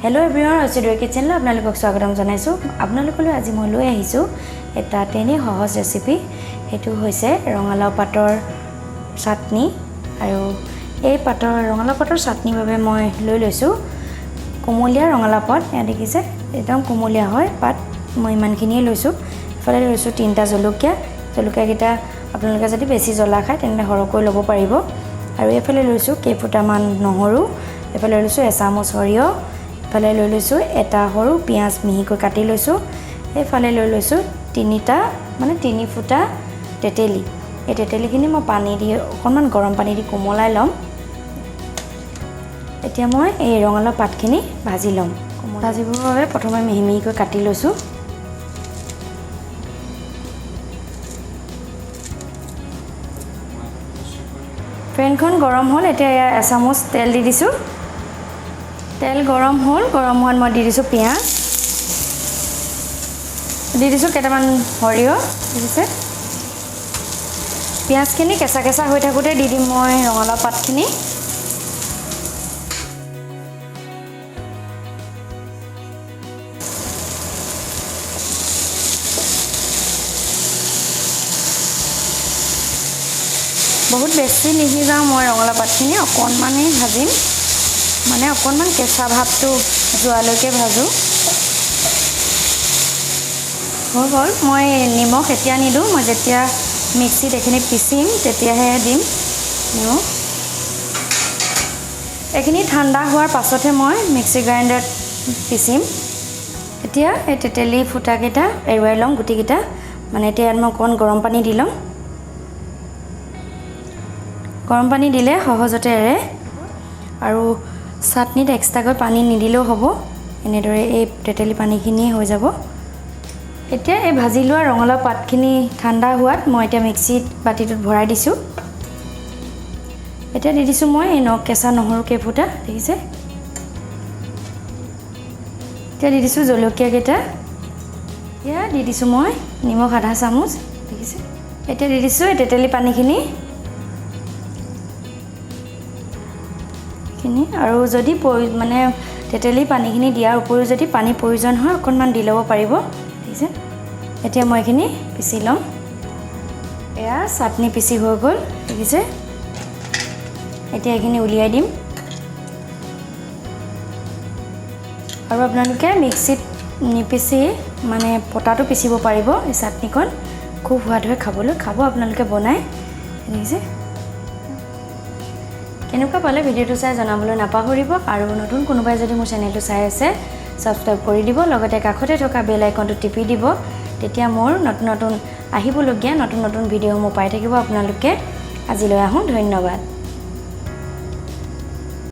hello everyone असिडुवे kitchen आपनालोকক स्वागतम जनाइছো आपनालोकলৈ আজি মই লৈ আহিছো এটা টেনে সহজ ৰেচিপি হেতু হৈছে ৰঙালাও পাতৰ চাটনি আৰু এই পাতৰ ৰঙালাও পাতৰ চাটনি বাবে মই লৈ লৈছো কোমলীয়া ৰঙালাও পাত এয়া দেখিছে একদম কোমলীয়া হয় পাত মই ইমানখিনি লৈছো ফলে লৈছো তিনটা জলকীয়া জলকীয়াকিটা আপোনালোকে যদি বেছি জ্বলা খায় তেনে হৰকৈ ল'ব পাৰিব আৰু এফালে লৈছো কেইফুটামান নহৰু এফালে লৈছো এচামুচ সৰিয়হ ফালে লৈ লৈছো এটা সৰু পিয়াজ মিহিকৈ কাটি লৈছো এফালে লৈ লৈছো তিনি ফুটা তেতেলি এই তেতেলিখিনি মই পানী দি অকণমান গৰম পানী দি কোমলাই লম এতিয়া মই এই ৰঙালাও পাতখিনি ভাজি লম ভাজিবৰ বাবে প্ৰথমে মিহিকৈ কাটি লৈছো পেনখন গৰম হ'ল এতিয়া এচামুচ তেল দি দিছো তেল গৰম হ'ল গৰম হোৱাত মই দি দিছো পিয়াজ দি দিছো কেটামান সৰিয়হ দিছে পিয়াজখিনি কেঁচা কেঁচা হৈ থাকোতে দি দিম মই ৰঙালাও পাতখিনি বহুত বেছি নিহিজাও মই ৰঙালাও পাতখিনি অকণমানই ভাজিম মানে অকণমান কেঁচা ভাৱটো যোৱালৈকে ভাজো হৈ গ'ল মই নিমখ এতিয়া নিদিওঁ মই যেতিয়া মিক্সিত এইখিনি পিচিম তেতিয়াহে দিম নিমখ এইখিনি ঠাণ্ডা হোৱাৰ পাছতহে মই মিক্সি গ্ৰাইণ্ডাৰত পিচিম এতিয়া এই তেতেলি ফুটাকেইটা এৰুৱাই লওঁ গুটিকেইটা মানে এতিয়া মই অকণ গৰম পানী দি লওঁ গৰম পানী দিলে সহজতে এৰে আৰু চাটনিত এক্সট্ৰাকৈ পানী নিদিলেও হ'ব এনেদৰে এই তেতেলি পানীখিনি হৈ যাব এতিয়া এই ভাজি লোৱা ৰঙালাও পাতখিনি ঠাণ্ডা হোৱাত মই এতিয়া মিক্সিত বাটিটোত ভৰাই দিছো এতিয়া দি দিছো মই এই কেঁচা নহৰু কেইফুটা দেখিছে এতিয়া দি দিছো জলকীয়া কেইটা এতিয়া দি দিছো মই নিমখ আধা চামুচ দেখিছে এতিয়া দি দিছো এই তেতেলি পানীখিনি আৰু যদি মানে তেতেলি পানীখিনি দিয়াৰ উপৰিও যদি পানী প্ৰয়োজন হয় অকণমান দি ল'ব পাৰিব ঠিক আছে এতিয়া মই এইখিনি পিচি লম এয়া চাটনি পিচি হৈ গ'ল ঠিক আছে এতিয়া এইখিনি উলিয়াই দিম আৰু আপোনালোকে মিক্সিত নিপিচি মানে পটাটো পিচিব পাৰিব এই চাটনিখন খুব সোৱাদ হয় খাবলৈ খাব আপোনালোকে বনাই ঠিক আছে কেনেকুৱা পালে ভিডিওটো চাই জনাবলৈ নাপাহৰিব আৰু নতুন কোনোবাই যদি মোৰ চেনেলটো চাই আছে সাবস্ক্ৰাইব কৰি দিব লগতে কাষতে থকা বেল আইকনটো টিপি দিব তেতিয়া মোৰ নতুন আহিবলগীয়া নতুন ভিডিঅ'সমূহ পাই থাকিব আপোনালোকে আজিলৈ আহোঁ ধন্যবাদ